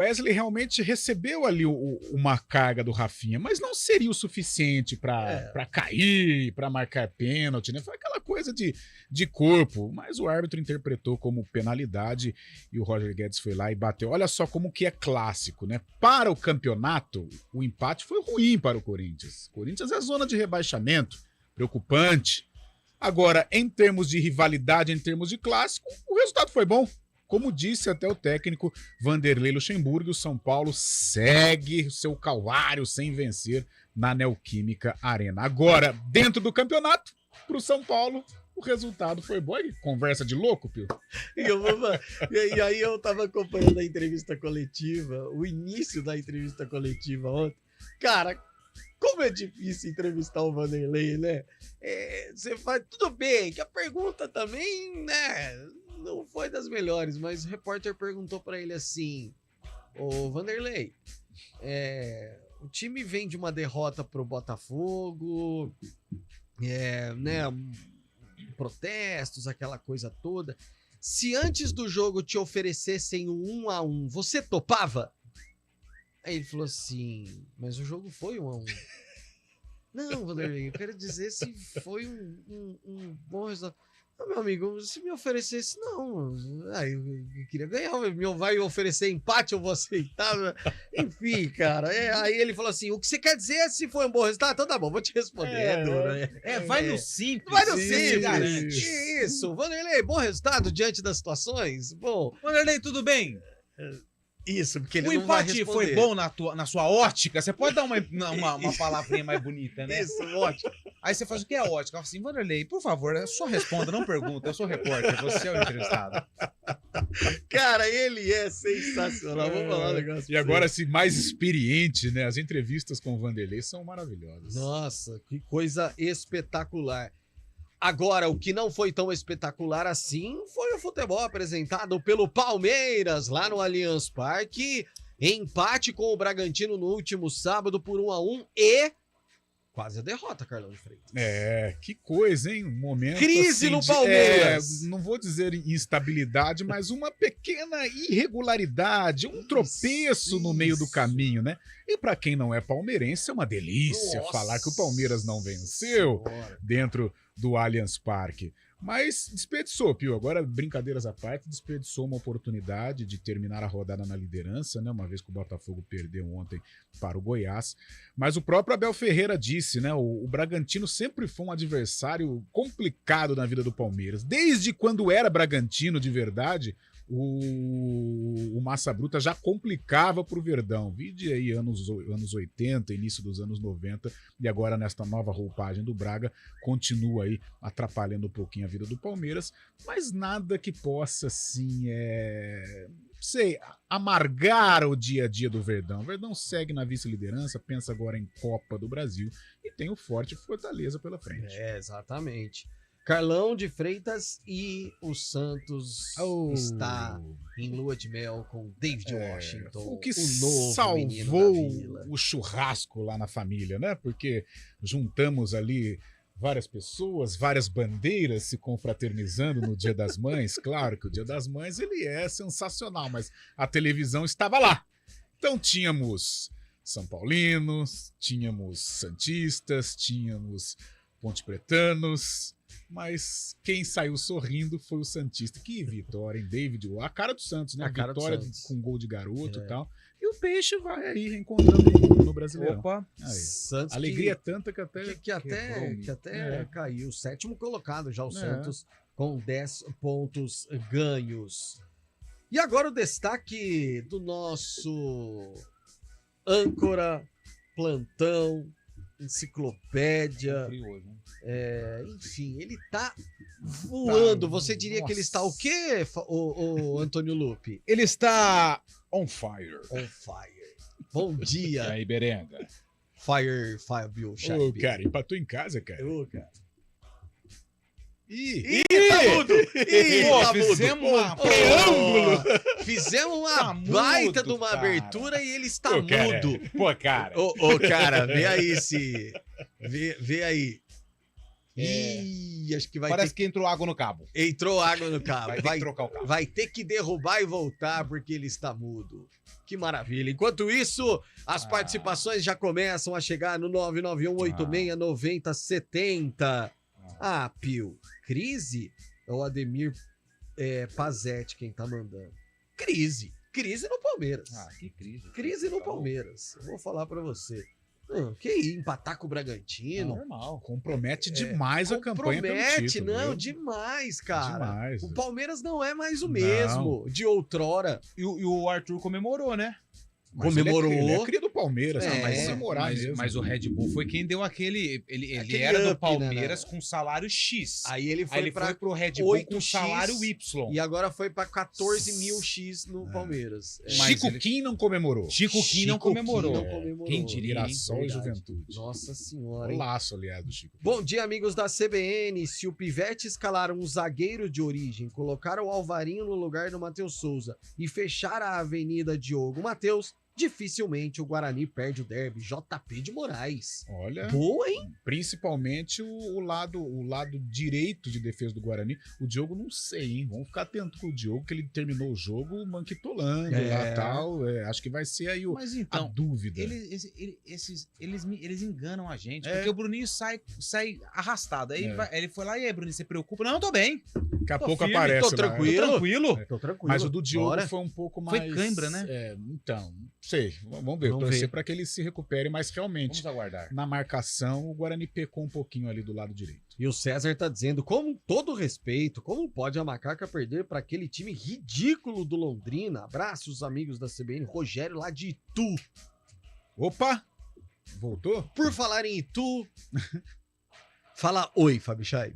Wesley realmente recebeu ali uma carga do Rafinha, mas não seria o suficiente para cair, para marcar pênalti, né? Foi aquela coisa de corpo, mas o árbitro interpretou como penalidade e o Roger Guedes foi lá e bateu. Olha só como que é clássico, né? Para o campeonato, o empate foi ruim para o Corinthians. O Corinthians é zona de rebaixamento, preocupante. Agora, em termos de rivalidade, em termos de clássico, o resultado foi bom. Como disse até o técnico Vanderlei Luxemburgo, o São Paulo segue o seu calvário sem vencer na Neoquímica Arena. Agora, dentro do campeonato, para o São Paulo, o resultado foi bom. E conversa de louco, Pio. E aí eu tava acompanhando a entrevista coletiva, o início da entrevista coletiva ontem. Cara, como é difícil entrevistar o Vanderlei, né? Você faz tudo bem, que a pergunta também, né, não foi das melhores, mas o repórter perguntou pra ele assim: ô Vanderlei, o time vem de uma derrota pro Botafogo, né, protestos, aquela coisa toda. Se antes do jogo te oferecessem o 1-1, você topava? Aí ele falou assim, mas o jogo foi 1-1. Não, Vanderlei, eu quero dizer se foi um bom resultado. Não, meu amigo, se me oferecesse, não. Eu queria ganhar, vai oferecer empate, eu vou aceitar. Enfim, cara. Aí ele falou assim, o que você quer dizer se foi um bom resultado? Então tá bom, vou te responder. Vai no simples. Vai no simples. Isso. Vanderlei, bom resultado diante das situações? Bom. Vanderlei, tudo bem? Isso, porque ele o não vai empate responder. foi bom na sua ótica? Você pode dar uma palavrinha mais bonita, né? Isso, ótimo. Aí você faz o que é ótica? Fala assim, Vanderlei, por favor, só responda, não pergunta. Eu sou repórter, você é o entrevistado. Cara, ele é sensacional. Vou falar um negócio. E agora, assim, mais experiente, né? As entrevistas com o Vanderlei são maravilhosas. Nossa, que coisa espetacular. Agora, o que não foi tão espetacular assim foi o futebol apresentado pelo Palmeiras lá no Allianz Parque. Empate com o Bragantino no último sábado por 1-1 e quase a derrota, Carlão de Freitas. Que coisa, hein? Um momento crise assim, no Palmeiras. Não vou dizer instabilidade, mas uma pequena irregularidade, um tropeço no meio do caminho, né? E para quem não é palmeirense, é uma delícia falar que o Palmeiras não venceu dentro do Allianz Parque. Mas desperdiçou, Pio. Agora, brincadeiras à parte, desperdiçou uma oportunidade de terminar a rodada na liderança, né? Uma vez que o Botafogo perdeu ontem para o Goiás. Mas o próprio Abel Ferreira disse, né? O Bragantino sempre foi um adversário complicado na vida do Palmeiras. Desde quando era Bragantino de verdade, o Massa Bruta já complicava pro Verdão. Vide aí anos 80, início dos anos 90, e agora nesta nova roupagem do Braga, continua aí atrapalhando um pouquinho a vida do Palmeiras, mas nada que possa, assim, amargar o dia a dia do Verdão. O Verdão segue na vice-liderança, pensa agora em Copa do Brasil e tem o forte Fortaleza pela frente. Exatamente. Carlão de Freitas e o Santos está em lua de mel com David Washington, o que novo salvou o churrasco lá na família, né? Porque juntamos ali várias pessoas, várias bandeiras se confraternizando no Dia das Mães. Claro que o Dia das Mães ele é sensacional, mas a televisão estava lá. Então tínhamos São Paulinos, tínhamos santistas, tínhamos pontepretanos, mas quem saiu sorrindo foi o santista. Que vitória, hein, David? A cara do Santos, né? A vitória com gol de garoto e tal. E o Peixe vai aí reencontrando no Brasileirão. Opa! Santos alegria é tanta que até caiu. Sétimo colocado já o Santos com 10 pontos ganhos. E agora o destaque do nosso âncora, plantão, enciclopédia. Enfim, ele tá voando. Você diria que ele está o quê, o Antônio Lupe? Ele está on fire. On fire. Bom dia. E aí, Berenga? Fire, Fábio Charpe. Cara, empatou em casa, cara. Cara. Tá mudo! Fizemos uma triângulo! Fizemos uma baita de uma abertura e ele está mudo. Cara. Cara, vê aí Vê aí. Acho que vai Parece que entrou água no cabo. Entrou água no cabo. Vai ter que trocar o cabo. Vai ter que derrubar e voltar porque ele está mudo. Que maravilha. Enquanto isso, as participações já começam a chegar no 991869070. Pio, crise? É o Ademir Pazetti quem tá mandando. Crise. Crise no Palmeiras. Que crise. Crise no Palmeiras. Eu vou falar pra você. Que ir, empatar com o Bragantino. Normal. Compromete demais a campanha pelo título. Não, viu? demais, cara. Demais. O Palmeiras não é mais o mesmo de outrora. E o Arthur comemorou, né? Mas Comemorou. Ele é cria do Palmeiras, É, mas comemorar mesmo. Mas o Red Bull foi quem deu aquele. Ele Aquele era do up, Palmeiras né? com salário X. Aí ele Aí ele foi pro Red Bull com 8x, salário Y. E agora foi pra 14 mil X no Palmeiras. Mas Chico ele- Kim não comemorou. Chico Kim não comemorou. Kim não comemorou. Quem diria, hein? Mirassol e Verdade. Juventude. Nossa senhora, hein? Golaço, aliás, do Chico Kim. Bom dia, amigos da CBN. Se o Pivete escalar um zagueiro de origem, colocar o Alvarinho no lugar do Matheus Souza e fechar a Avenida Diogo Matheus, dificilmente o Guarani perde o derby. JP de Moraes. Olha, Boa, hein? principalmente o lado direito de defesa do Guarani. O Diogo não sei, hein? Vamos ficar atento com o Diogo, que ele terminou o jogo manquitolando lá e tal. Acho que vai ser aí Mas a então, dúvida. eles enganam a gente. É. Porque o Bruninho sai arrastado. Aí É. ele foi lá e aí, Bruninho, você preocupa? Não, eu tô bem. Daqui a tô pouco firme, aparece tô lá. tranquilo. Tô tranquilo. Tô tranquilo. Mas o do Diogo Bora. foi um pouco Foi mais... cãibra, né? Então, não sei. Vamos ver. Vamos Torcer ver. para que ele se recupere, mas realmente, Vamos aguardar. na marcação, o Guarani pecou um pouquinho ali do lado direito. E o César tá dizendo, com todo respeito, como pode a Macaca perder para aquele time ridículo do Londrina? Abraços, amigos da CBN. Rogério lá de Itu. Opa! Voltou? Por falar em Itu, fala oi, Fábio Chaib.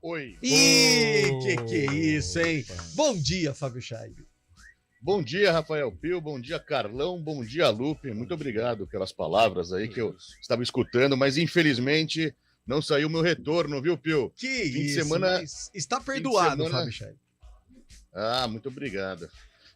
Oi. Ih, que é isso, hein? Opa. Bom dia, Fábio Chaib. Bom dia, Rafael Pio. Bom dia, Carlão. Bom dia, Lupe. Muito obrigado pelas palavras aí que eu estava escutando, mas infelizmente não saiu meu retorno, viu, Pio? Que Fim de isso, semana- mas está perdoado, semana- Fábio Chaib. Ah, muito obrigado.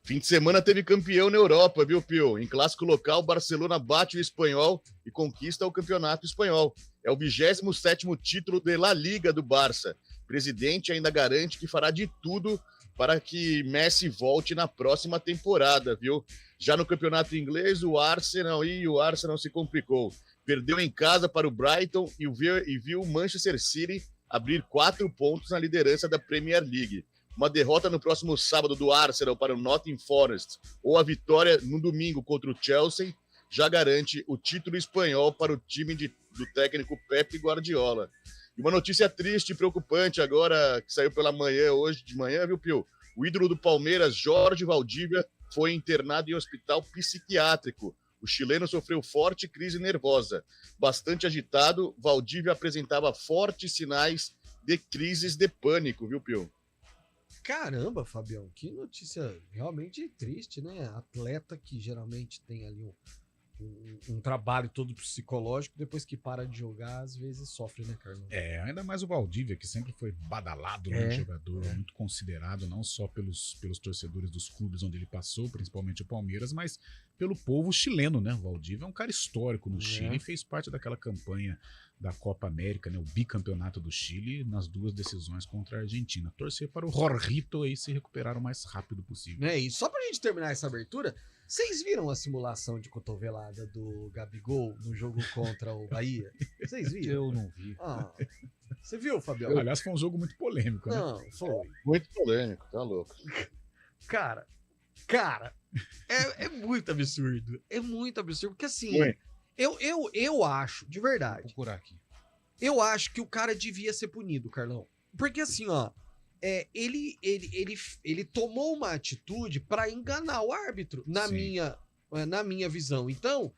Fim de semana teve campeão na Europa, viu, Pio? Em clássico local, Barcelona bate o Espanhol e conquista o campeonato espanhol. É o 27º título de La Liga do Barça. O presidente ainda garante que fará de tudo para que Messi volte na próxima temporada, viu? Já no campeonato inglês, o Arsenal se complicou. Perdeu em casa para o Brighton e viu o Manchester City abrir 4 pontos na liderança da Premier League. Uma derrota no próximo sábado do Arsenal para o Nottingham Forest ou a vitória no domingo contra o Chelsea já garante o título espanhol para o time do técnico Pep Guardiola. E uma notícia triste e preocupante agora, que saiu pela manhã, hoje de manhã, viu, Pio? O ídolo do Palmeiras, Jorge Valdívia, foi internado em hospital psiquiátrico. O chileno sofreu forte crise nervosa. Bastante agitado, Valdívia apresentava fortes sinais de crises de pânico, viu, Pio? Caramba, Fabião, que notícia realmente triste, né? Atleta que geralmente tem ali um trabalho todo psicológico, depois que para de jogar, às vezes sofre, né, Carlão? Ainda mais o Valdívia, que sempre foi badalado, né? Um jogador muito considerado, não só pelos torcedores dos clubes onde ele passou, principalmente o Palmeiras, mas pelo povo chileno, né? O Valdívia é um cara histórico no Chile e fez parte daquela campanha da Copa América, né? O bicampeonato do Chile, nas 2 decisões contra a Argentina. Torcer para o Jorrito aí se recuperar o mais rápido possível. E só pra gente terminar essa abertura, vocês viram a simulação de cotovelada do Gabigol no jogo contra o Bahia? Vocês viram? Eu não vi. Você viu, Fabião? Aliás, foi um jogo muito polêmico, né? Não, foi. Muito polêmico, tá louco. Cara, é muito absurdo. É muito absurdo, porque assim, Muito. eu acho, de Vou verdade, procurar aqui. eu acho que o cara devia ser punido, Carlão. Porque assim, ó, ele tomou uma atitude pra enganar o árbitro, na minha visão. Então,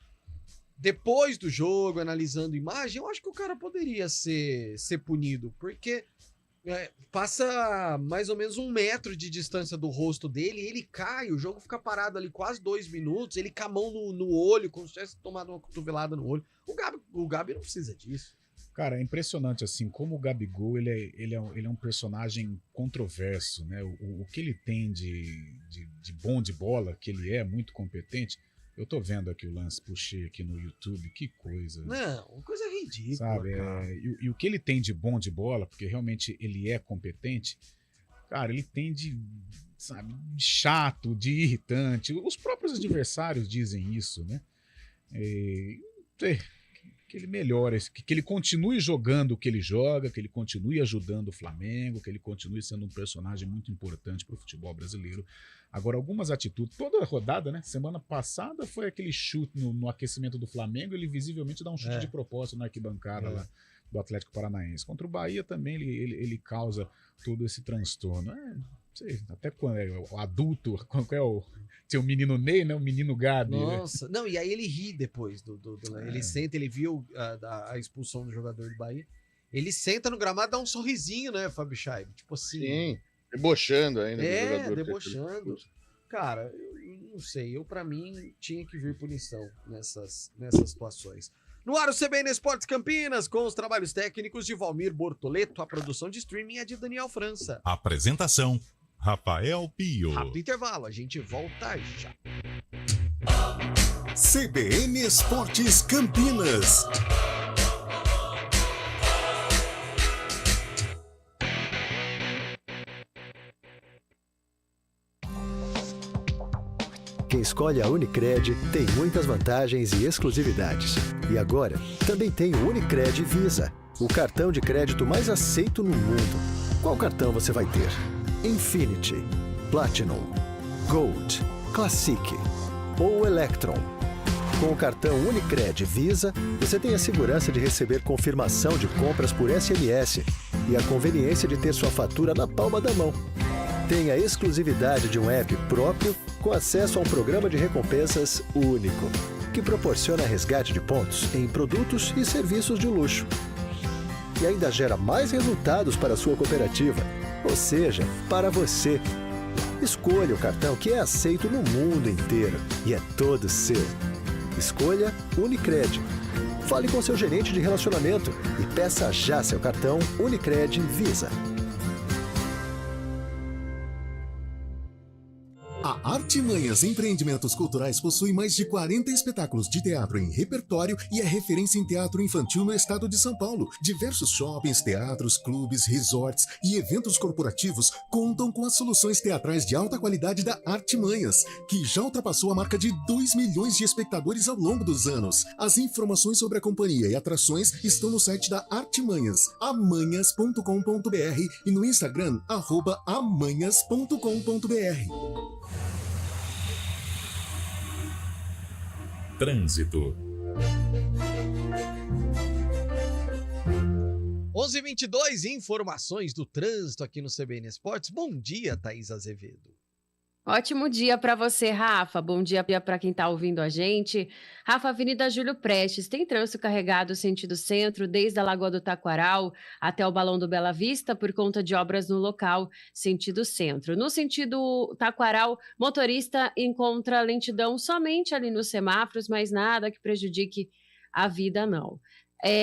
depois do jogo, analisando imagem, eu acho que o cara poderia ser punido, porque passa mais ou menos 1 metro de distância do rosto dele, ele cai, o jogo fica parado ali quase 2 minutos, ele com a mão no olho, como se tivesse tomado uma cotovelada no olho. O Gabi não precisa disso. Cara, é impressionante, assim, como o Gabigol, ele é um personagem controverso, né? O que ele tem de bom de bola, que ele é muito competente. Eu tô vendo aqui o lance, puxei aqui no YouTube, que coisa. Não, coisa ridícula, Sabe? cara. E o que ele tem de bom de bola, porque realmente ele é competente, cara, ele tem sabe, chato, de irritante. Os próprios adversários dizem isso, né? Que ele melhore, que ele continue jogando o que ele joga, que ele continue ajudando o Flamengo, que ele continue sendo um personagem muito importante para o futebol brasileiro. Agora, algumas atitudes, toda a rodada, né? Semana passada foi aquele chute no aquecimento do Flamengo, ele visivelmente dá um chute de propósito na arquibancada lá do Atlético Paranaense. Contra o Bahia também ele causa todo esse transtorno. Não sei, até quando é o adulto, qual é o... Tem o menino Ney, né? O menino Gabi. Nossa, não, e aí ele ri depois ele senta, ele viu a expulsão do jogador do Bahia. Ele senta no gramado, dá um sorrisinho, né, Fábio Chaib? Tipo assim. Sim, debochando ainda. Debochando. Cara, eu não sei, pra mim tinha que vir punição nessas situações. No ar o CBN Esportes Campinas, com os trabalhos técnicos de Valmir Bortoleto, a produção de streaming é de Daniel França. Apresentação: Rafael Pio. Rápido intervalo, a gente volta já. CBN Esportes Campinas. Quem escolhe a Unicred tem muitas vantagens e exclusividades. E agora, também tem o Unicred Visa, o cartão de crédito mais aceito no mundo. Qual cartão você vai ter? Infinity, Platinum, Gold, Classic ou Electron. Com o cartão Unicred Visa, você tem a segurança de receber confirmação de compras por SMS e a conveniência de ter sua fatura na palma da mão. Tem a exclusividade de um app próprio com acesso a um programa de recompensas único, que proporciona resgate de pontos em produtos e serviços de luxo. E ainda gera mais resultados para a sua cooperativa, ou seja, para você. Escolha o cartão que é aceito no mundo inteiro e é todo seu. Escolha Unicred. Fale com seu gerente de relacionamento e peça já seu cartão Unicred Visa. A Artimanhas Empreendimentos Culturais possui mais de 40 espetáculos de teatro em repertório e é referência em teatro infantil no estado de São Paulo. Diversos shoppings, teatros, clubes, resorts e eventos corporativos contam com as soluções teatrais de alta qualidade da Artimanhas, que já ultrapassou a marca de 2 milhões de espectadores ao longo dos anos. As informações sobre a companhia e atrações estão no site da Artimanhas, amanhas.com.br e no Instagram, @amanhas.com.br. Trânsito. 11h22, informações do trânsito aqui no CBN Esportes. Bom dia, Thaís Azevedo. Ótimo dia para você, Rafa. Bom dia para quem está ouvindo a gente. Rafa, Avenida Júlio Prestes, tem trânsito carregado sentido centro, desde a Lagoa do Taquaral até o Balão do Bela Vista, por conta de obras no local, sentido centro. No sentido Taquaral, motorista encontra lentidão somente ali nos semáforos, mas nada que prejudique a vida, não.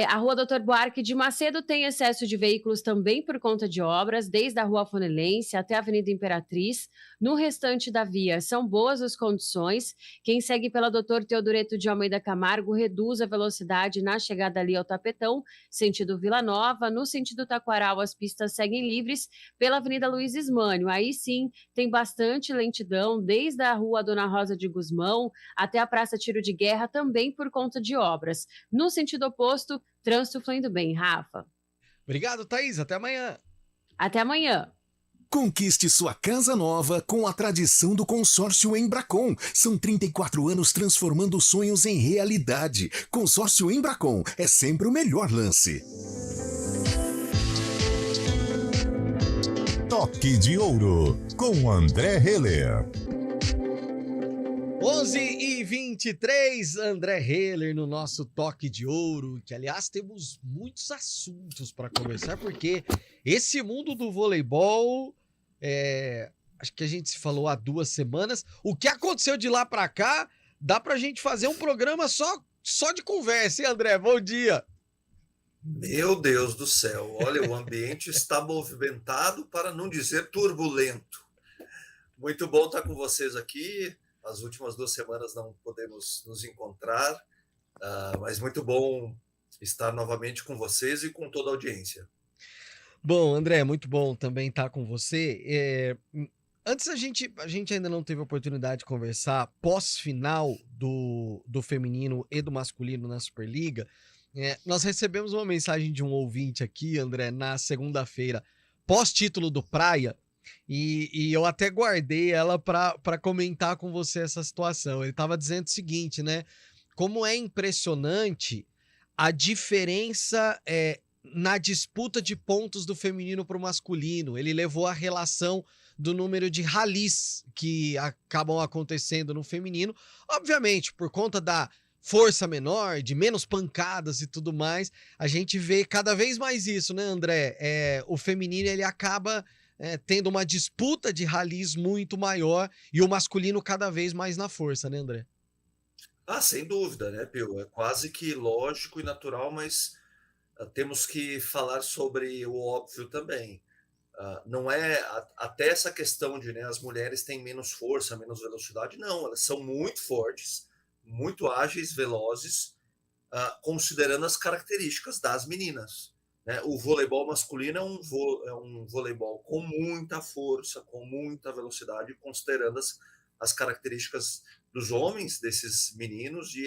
A Rua Doutor Buarque de Macedo tem excesso de veículos também por conta de obras, desde a Rua Fonelense até a Avenida Imperatriz. No restante da via, são boas as condições. Quem segue pela Doutor Teodoreto de Almeida Camargo reduz a velocidade na chegada ali ao Tapetão, sentido Vila Nova. No sentido Taquaral, as pistas seguem livres pela Avenida Luiz Ismânio. Aí sim, tem bastante lentidão, desde a Rua Dona Rosa de Guzmão até a Praça Tiro de Guerra, também por conta de obras. No sentido oposto, trânsito fluindo bem, Rafa. Obrigado, Thaís. Até amanhã. Até amanhã. Conquiste sua casa nova com a tradição do consórcio Embracon. São 34 anos transformando sonhos em realidade. Consórcio Embracon é sempre o melhor lance. Toque de Ouro, com André Heller. 11h23, André Heller no nosso Toque de Ouro, que aliás temos muitos assuntos para conversar, porque esse mundo do voleibol, acho que a gente se falou há 2 semanas, o que aconteceu de lá para cá, dá pra gente fazer um programa só de conversa, hein, André? Bom dia! Meu Deus do céu, olha, o ambiente está movimentado, para não dizer turbulento. Muito bom estar com vocês aqui. As últimas 2 semanas não podemos nos encontrar, mas muito bom estar novamente com vocês e com toda a audiência. Bom, André, muito bom também estar com você. Antes a gente ainda não teve a oportunidade de conversar pós-final do feminino e do masculino na Superliga. Nós recebemos uma mensagem de um ouvinte aqui, André, na segunda-feira, pós-título do Praia, e eu até guardei ela para comentar com você essa situação. Ele estava dizendo o seguinte, né? Como é impressionante a diferença na disputa de pontos do feminino para o masculino. Ele levou a relação do número de ralis que acabam acontecendo no feminino, obviamente por conta da força menor, de menos pancadas e tudo mais. A gente vê cada vez mais isso, né, André? O feminino ele acaba tendo uma disputa de ralis muito maior e o masculino cada vez mais na força, né, André? Ah, sem dúvida, né, Pio? É quase que lógico e natural, mas temos que falar sobre o óbvio também. Não é até essa questão de, né, as mulheres têm menos força, menos velocidade, não, elas são muito fortes, muito ágeis, velozes, considerando as características das meninas, né? O voleibol masculino é um voleibol com muita força, com muita velocidade, considerando as características dos homens, desses meninos, e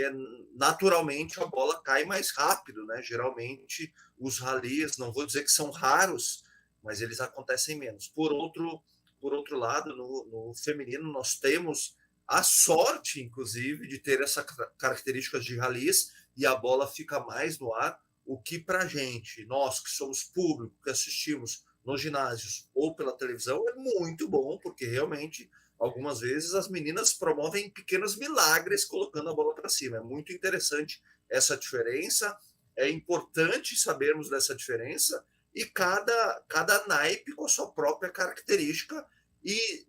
naturalmente a bola cai mais rápido, né? Geralmente os ralis, não vou dizer que são raros, mas eles acontecem menos. Por outro lado, no feminino, nós temos a sorte, inclusive, de ter essa característica de ralis e a bola fica mais no ar, o que para a gente, nós que somos público, que assistimos nos ginásios ou pela televisão, é muito bom, porque realmente, algumas vezes, as meninas promovem pequenos milagres colocando a bola para cima. É muito interessante essa diferença, é importante sabermos dessa diferença, e cada naipe com a sua própria característica, e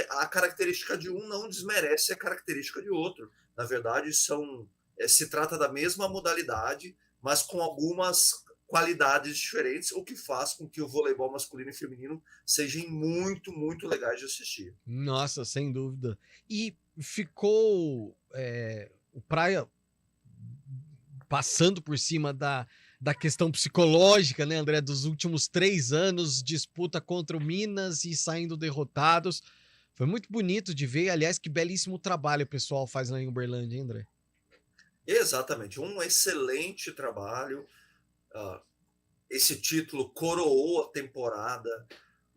a característica de um não desmerece a característica de outro. Na verdade, se trata da mesma modalidade, mas com algumas qualidades diferentes, o que faz com que o voleibol masculino e feminino sejam muito, muito legais de assistir. Nossa, sem dúvida. E ficou o Praia passando por cima da questão psicológica, né, André, dos últimos 3 anos, disputa contra o Minas e saindo derrotados. Foi muito bonito de ver. Aliás, que belíssimo trabalho o pessoal faz lá em Uberlândia, hein, André? Exatamente, um excelente trabalho. Esse título coroou a temporada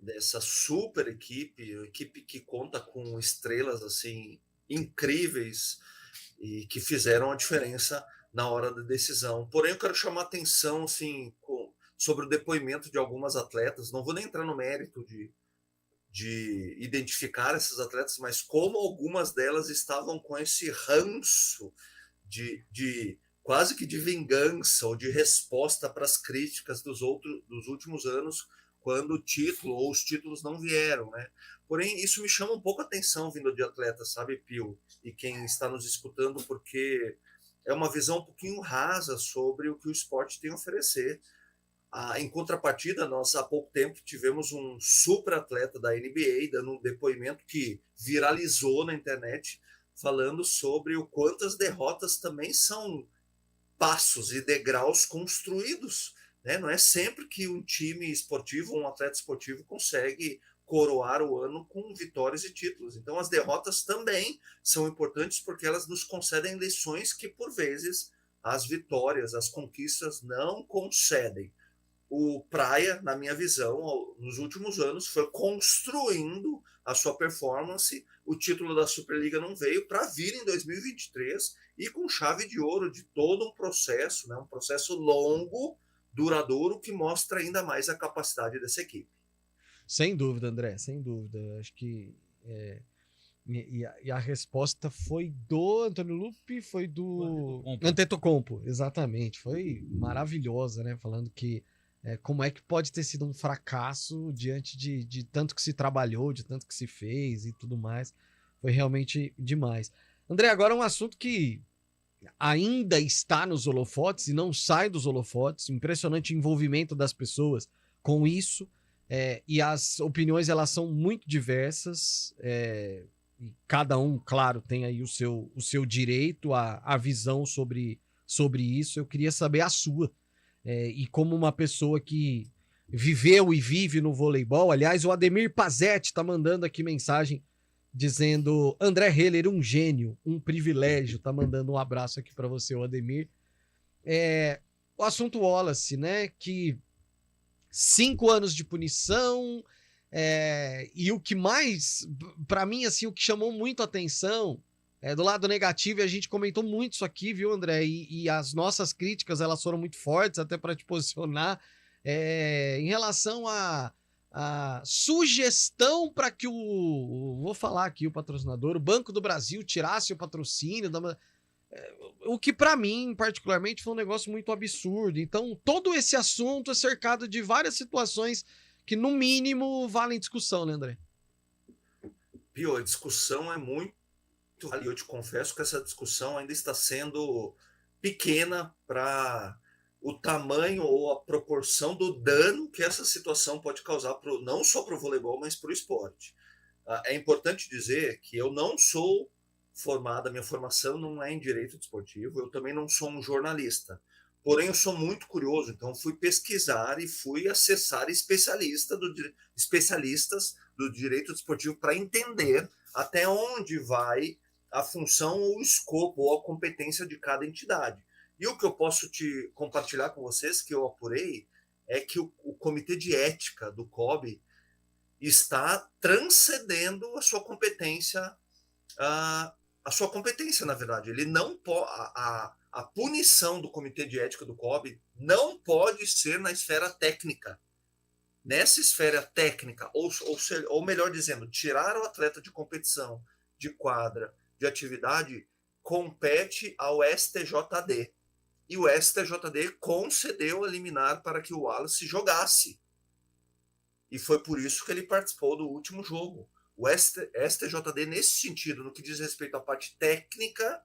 dessa super equipe que conta com estrelas assim incríveis e que fizeram a diferença na hora da decisão. Porém, eu quero chamar a atenção assim, sobre o depoimento de algumas atletas. Não vou nem entrar no mérito de identificar essas atletas, mas como algumas delas estavam com esse ranço de quase que de vingança ou de resposta para as críticas dos últimos anos, quando o título ou os títulos não vieram, né? Porém, isso me chama um pouco a atenção vindo de atletas, sabe, Pio? E quem está nos escutando, porque é uma visão um pouquinho rasa sobre o que o esporte tem a oferecer. Em contrapartida, nós há pouco tempo tivemos um super atleta da NBA dando um depoimento que viralizou na internet, falando sobre o quanto as derrotas também são passos e degraus construídos, né? Não é sempre que um time esportivo, um atleta esportivo consegue coroar o ano com vitórias e títulos. Então as derrotas também são importantes porque elas nos concedem lições que por vezes as vitórias, as conquistas não concedem. O Praia, na minha visão, nos últimos anos foi construindo a sua performance. O título da Superliga não veio para vir em 2023 e com chave de ouro de todo um processo, né? Um processo longo, duradouro, que mostra ainda mais a capacidade dessa equipe. Sem dúvida, André, sem dúvida. Acho que e a resposta foi do Antônio Lupi, foi do Antetokounmpo, exatamente. Foi maravilhosa, né? Falando que como é que pode ter sido um fracasso diante de tanto que se trabalhou, de tanto que se fez e tudo mais. Foi realmente demais. André, agora um assunto que ainda está nos holofotes e não sai dos holofotes. Impressionante envolvimento das pessoas com isso. E as opiniões, elas são muito diversas. E cada um, claro, tem aí o seu direito, a visão sobre isso. Eu queria saber a sua. E como uma pessoa que viveu e vive no voleibol. Aliás, o Ademir Pazetti tá mandando aqui mensagem dizendo: André Heller, um gênio, um privilégio. Tá mandando um abraço aqui para você, o Ademir. O assunto Wallace, né? Que 5 anos de punição. E o que mais, para mim, assim, o que chamou muito a atenção do lado negativo, e a gente comentou muito isso aqui, viu, André? E as nossas críticas, elas foram muito fortes, até para te posicionar, em relação a sugestão para que vou falar aqui, o patrocinador, o Banco do Brasil, tirasse o patrocínio o que para mim, particularmente, foi um negócio muito absurdo. Então, todo esse assunto é cercado de várias situações que, no mínimo, valem discussão, né, André? Pio, a discussão é muito... E eu te confesso que essa discussão ainda está sendo pequena para o tamanho ou a proporção do dano que essa situação pode causar, não só para o voleibol, mas para o esporte. É importante dizer que eu não sou formado, a minha formação não é em direito desportivo, eu também não sou um jornalista. Porém, eu sou muito curioso, então fui pesquisar e fui acessar especialistas do direito desportivo para entender até onde vai a função ou o escopo ou a competência de cada entidade. E o que eu posso te compartilhar com vocês, que eu apurei, é que o Comitê de Ética do COB está transcendendo a sua competência, na verdade. Ele não pode... A punição do Comitê de Ética do COB não pode ser na esfera técnica. Nessa esfera técnica, ou melhor dizendo, tirar o atleta de competição, de quadra, de atividade, compete ao STJD. E o STJD concedeu a liminar para que o Wallace jogasse. E foi por isso que ele participou do último jogo. O STJD, nesse sentido, no que diz respeito à parte técnica,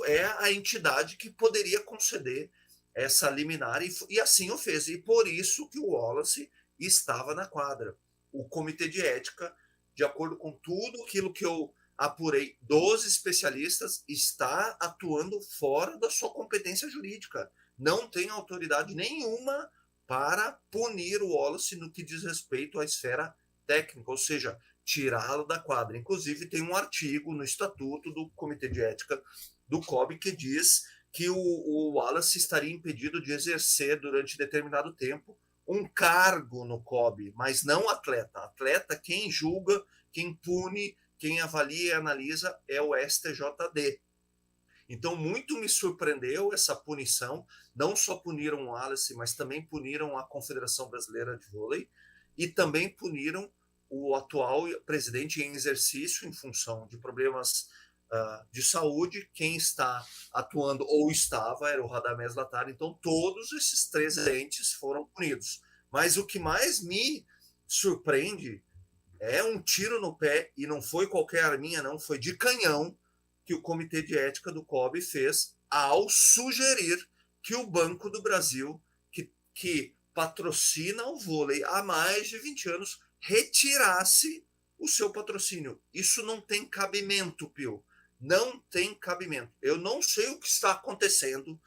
é a entidade que poderia conceder essa liminar e assim o fez. E por isso que o Wallace estava na quadra. O Comitê de Ética, de acordo com tudo aquilo que eu apurei dos especialistas, está atuando fora da sua competência jurídica. Não tem autoridade nenhuma para punir o Wallace no que diz respeito à esfera técnica, ou seja, tirá-lo da quadra. Inclusive, tem um artigo no Estatuto do Comitê de Ética do COB que diz que o Wallace estaria impedido de exercer durante determinado tempo um cargo no COB, mas não atleta. Atleta, quem julga, quem pune, quem avalia e analisa é o STJD. Então, muito me surpreendeu essa punição. Não só puniram o Wallace, mas também puniram a Confederação Brasileira de Vôlei e também puniram o atual presidente em exercício em função de problemas de saúde. Quem está atuando ou estava era o Radamés Lattar. Então, todos esses 3 entes foram punidos. Mas o que mais me surpreende é um tiro no pé, e não foi qualquer arminha, não, foi de canhão, que o Comitê de Ética do COB fez ao sugerir que o Banco do Brasil, que patrocina o vôlei há mais de 20 anos, retirasse o seu patrocínio. Isso não tem cabimento, Pio. Não tem cabimento. Eu não sei o que está acontecendo.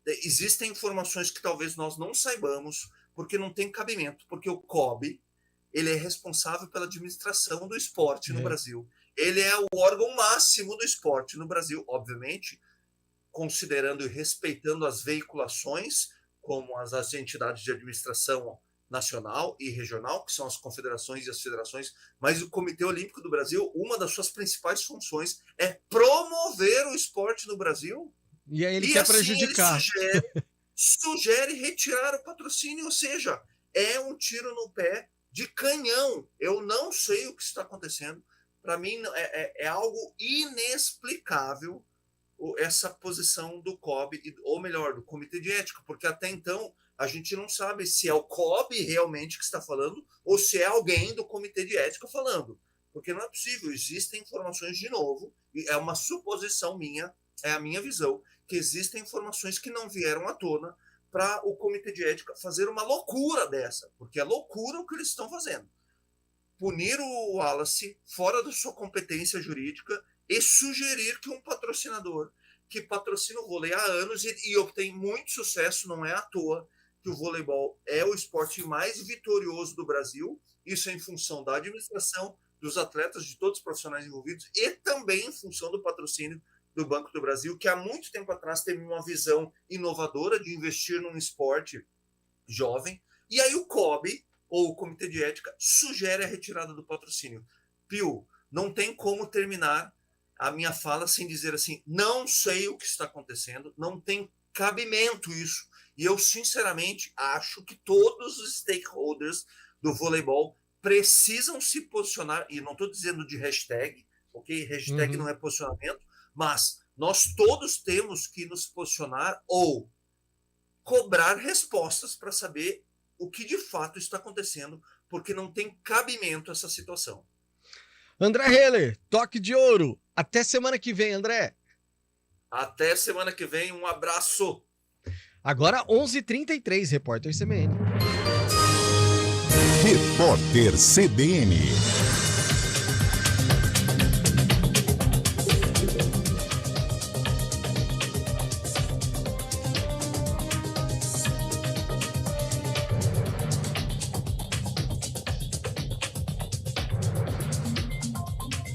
Existem informações que talvez nós não saibamos, porque não tem cabimento, porque o COB ele é responsável pela administração do esporte no Brasil. Ele é o órgão máximo do esporte no Brasil, obviamente, considerando e respeitando as veiculações, como as entidades de administração nacional e regional, que são as confederações e as federações, mas o Comitê Olímpico do Brasil, uma das suas principais funções é promover o esporte no Brasil. E aí ele quer prejudicar. Ele sugere retirar o patrocínio, ou seja, é um tiro no pé de canhão. Eu não sei o que está acontecendo. Para mim, é algo inexplicável essa posição do COB, ou melhor, do Comitê de Ética, porque até então a gente não sabe se é o COB realmente que está falando ou se é alguém do Comitê de Ética falando. Porque não é possível. Existem informações, de novo, e é uma suposição minha, é a minha visão, que existem informações que não vieram à tona para o Comitê de Ética fazer uma loucura dessa, porque é loucura o que eles estão fazendo. Punir o Wallace fora da sua competência jurídica e sugerir que um patrocinador que patrocina o vôlei há anos e obtém muito sucesso, não é à toa, que o voleibol é o esporte mais vitorioso do Brasil. Isso é em função da administração, dos atletas, de todos os profissionais envolvidos e também em função do patrocínio do Banco do Brasil, que há muito tempo atrás teve uma visão inovadora de investir num esporte jovem. E aí o COB, ou o Comitê de Ética, sugere a retirada do patrocínio. Pio, não tem como terminar a minha fala sem dizer assim, não sei o que está acontecendo, não tem cabimento isso. E eu, sinceramente, acho que todos os stakeholders do voleibol precisam se posicionar, e não estou dizendo de hashtag, ok? Hashtag não é posicionamento, mas nós todos temos que nos posicionar ou cobrar respostas para saber o que de fato está acontecendo, porque não tem cabimento essa situação. André Heller, toque de ouro. Até semana que vem, André. Até semana que vem, um abraço. Agora 11h33, Repórter CBN. Repórter CBN.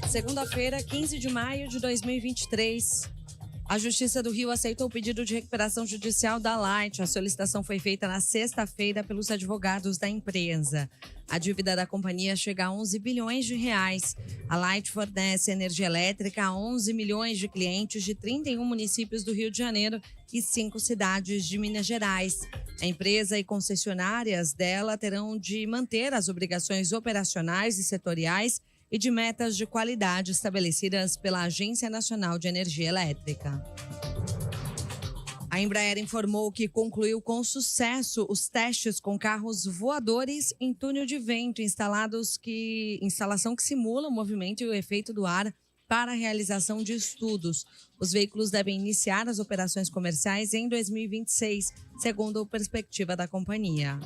Segunda-feira, 15 de maio de 2023. A Justiça do Rio aceitou o pedido de recuperação judicial da Light. A solicitação foi feita na sexta-feira pelos advogados da empresa. A dívida da companhia chega a 11 bilhões de reais. A Light fornece energia elétrica a 11 milhões de clientes de 31 municípios do Rio de Janeiro e 5 cidades de Minas Gerais. A empresa e concessionárias dela terão de manter as obrigações operacionais e setoriais e de metas de qualidade estabelecidas pela Agência Nacional de Energia Elétrica. A Embraer informou que concluiu com sucesso os testes com carros voadores em túnel de vento, instalação que simula o movimento e o efeito do ar para a realização de estudos. Os veículos devem iniciar as operações comerciais em 2026, segundo a perspectiva da companhia.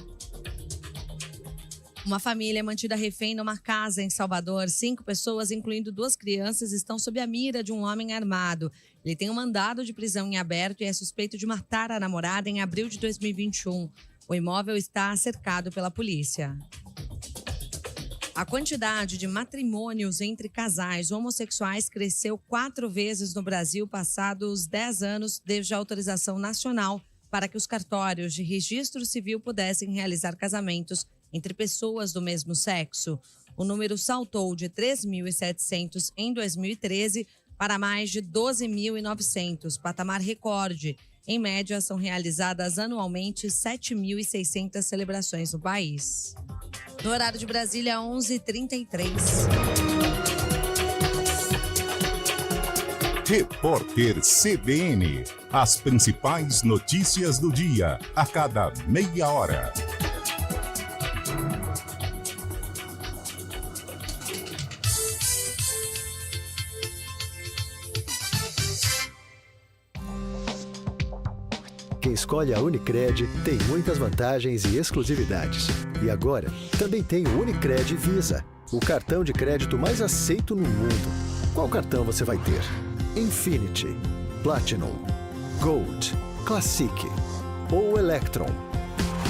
Uma família mantida refém numa casa em Salvador. 5 pessoas, incluindo 2 crianças, estão sob a mira de um homem armado. Ele tem um mandado de prisão em aberto e é suspeito de matar a namorada em abril de 2021. O imóvel está cercado pela polícia. A quantidade de matrimônios entre casais homossexuais cresceu 4 vezes no Brasil, passados 10 anos desde a autorização nacional para que os cartórios de registro civil pudessem realizar casamentos entre pessoas do mesmo sexo. O número saltou de 3.700 em 2013 para mais de 12.900, patamar recorde. Em média, são realizadas anualmente 7.600 celebrações no país. No horário de Brasília, 11h33. Repórter CBN. As principais notícias do dia, a cada meia hora. Quem escolhe a Unicred tem muitas vantagens e exclusividades. E agora, também tem o Unicred Visa, o cartão de crédito mais aceito no mundo. Qual cartão você vai ter? Infinity, Platinum, Gold, Classic ou Electron?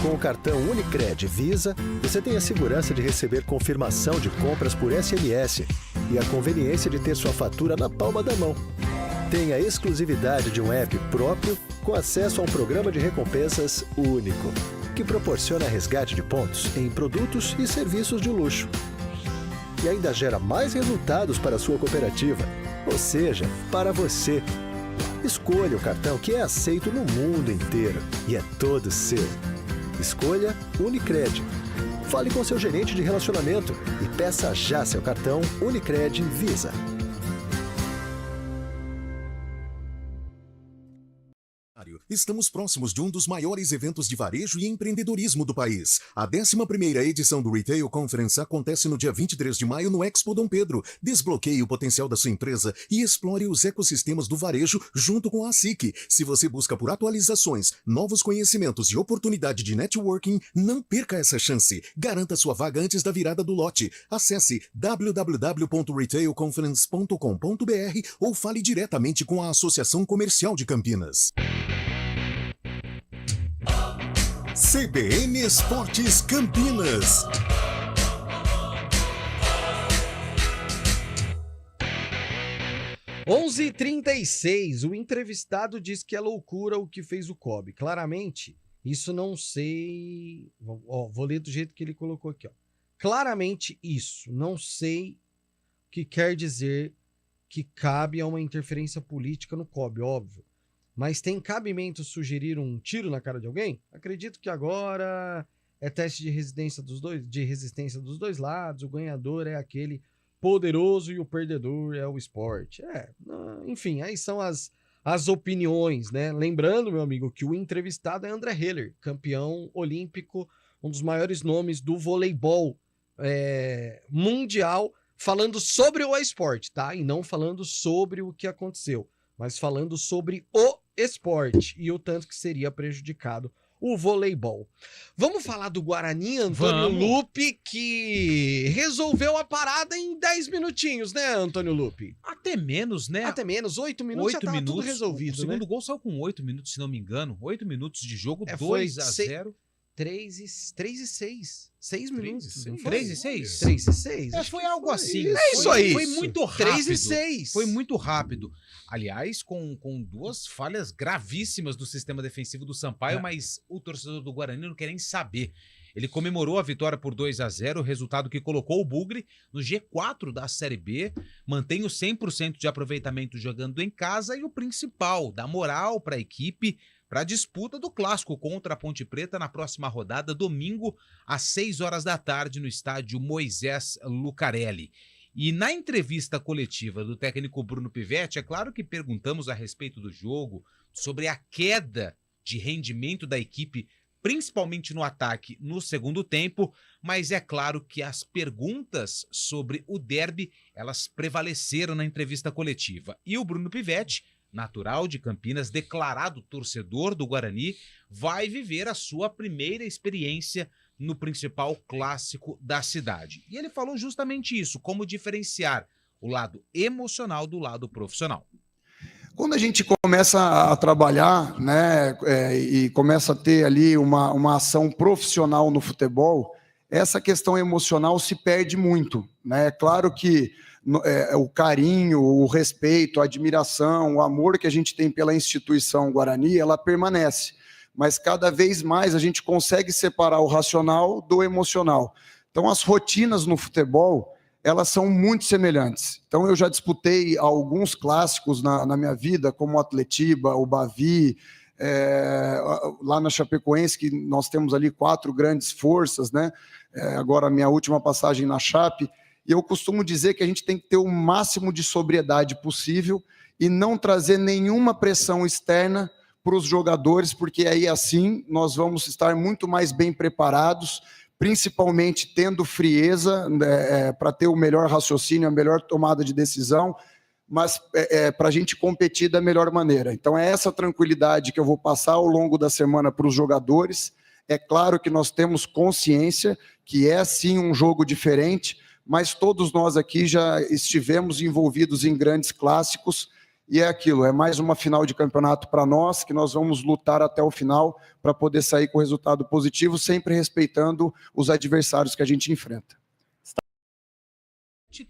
Com o cartão Unicred Visa, você tem a segurança de receber confirmação de compras por SMS e a conveniência de ter sua fatura na palma da mão. Tem a exclusividade de um app próprio com acesso a um programa de recompensas único, que proporciona resgate de pontos em produtos e serviços de luxo. E ainda gera mais resultados para a sua cooperativa, ou seja, para você. Escolha o cartão que é aceito no mundo inteiro e é todo seu. Escolha Unicred. Fale com seu gerente de relacionamento e peça já seu cartão Unicred Visa. Estamos próximos de um dos maiores eventos de varejo e empreendedorismo do país. A 11ª edição do Retail Conference acontece no dia 23 de maio no Expo Dom Pedro. Desbloqueie o potencial da sua empresa e explore os ecossistemas do varejo junto com a ASIC. Se você busca por atualizações, novos conhecimentos e oportunidade de networking, não perca essa chance. Garanta sua vaga antes da virada do lote. Acesse www.retailconference.com.br ou fale diretamente com a Associação Comercial de Campinas. CBN Esportes Campinas. Onze 36, o entrevistado diz que é loucura o que fez o Kobe. Claramente, isso não sei... vou ler do jeito que ele colocou aqui. Claramente isso, não sei o que quer dizer que cabe a uma interferência política no Kobe, óbvio. Mas tem cabimento sugerir um tiro na cara de alguém? Acredito que agora é teste de resistência dos dois lados, o ganhador é aquele poderoso e o perdedor é o esporte. Enfim, aí são as opiniões, né? Lembrando, meu amigo, que o entrevistado é André Heller, campeão olímpico, um dos maiores nomes do voleibol mundial, falando sobre o esporte, tá? E não falando sobre o que aconteceu, mas falando sobre o esporte e o tanto que seria prejudicado o voleibol. Vamos falar do Guarani, Antônio Lupe, que resolveu a parada em 10 minutinhos, né, Antônio Lupe? Até menos, né? Até menos, 8 minutos já tava tudo resolvido, O segundo gol saiu com 8 minutos, se não me engano. 8 minutos de jogo, 2-0. 3 e 6. 6 minutos. 3 e 6? 3 e 6. Foi algo assim. Isso aí. Foi muito rápido. 3 e 6. Foi muito rápido. Aliás, com duas falhas gravíssimas do sistema defensivo do Sampaio, mas o torcedor do Guarani não quer nem saber. Ele comemorou a vitória por 2-0, resultado que colocou o Bugre no G4 da Série B, mantém o 100% de aproveitamento jogando em casa e o principal, dá moral para a equipe, para a disputa do clássico contra a Ponte Preta na próxima rodada, domingo, às 6 horas da tarde, no estádio Moisés Lucarelli. E na entrevista coletiva do técnico Bruno Pivetti, é claro que perguntamos a respeito do jogo, sobre a queda de rendimento da equipe, principalmente no ataque no segundo tempo, mas é claro que as perguntas sobre o derby, elas prevaleceram na entrevista coletiva. E o Bruno Pivetti, natural de Campinas, declarado torcedor do Guarani, vai viver a sua primeira experiência no principal clássico da cidade. E ele falou justamente isso, como diferenciar o lado emocional do lado profissional. Quando a gente começa a trabalhar, né, e começa a ter ali uma ação profissional no futebol, essa questão emocional se perde muito, né? É claro que o carinho, o respeito, a admiração, o amor que a gente tem pela instituição Guarani, ela permanece. Mas cada vez mais a gente consegue separar o racional do emocional. Então, as rotinas no futebol, elas são muito semelhantes. Então, eu já disputei alguns clássicos na minha vida, como o Atletiba, o Bavi, lá na Chapecoense, que nós temos ali 4 grandes forças, né? Agora, a minha última passagem na Chape, e eu costumo dizer que a gente tem que ter o máximo de sobriedade possível e não trazer nenhuma pressão externa para os jogadores, porque aí assim nós vamos estar muito mais bem preparados, principalmente tendo frieza para ter o melhor raciocínio, a melhor tomada de decisão, mas para a gente competir da melhor maneira. Então é essa tranquilidade que eu vou passar ao longo da semana para os jogadores. É claro que nós temos consciência que é sim um jogo diferente, mas todos nós aqui já estivemos envolvidos em grandes clássicos, e é aquilo, é mais uma final de campeonato para nós, que nós vamos lutar até o final para poder sair com resultado positivo, sempre respeitando os adversários que a gente enfrenta.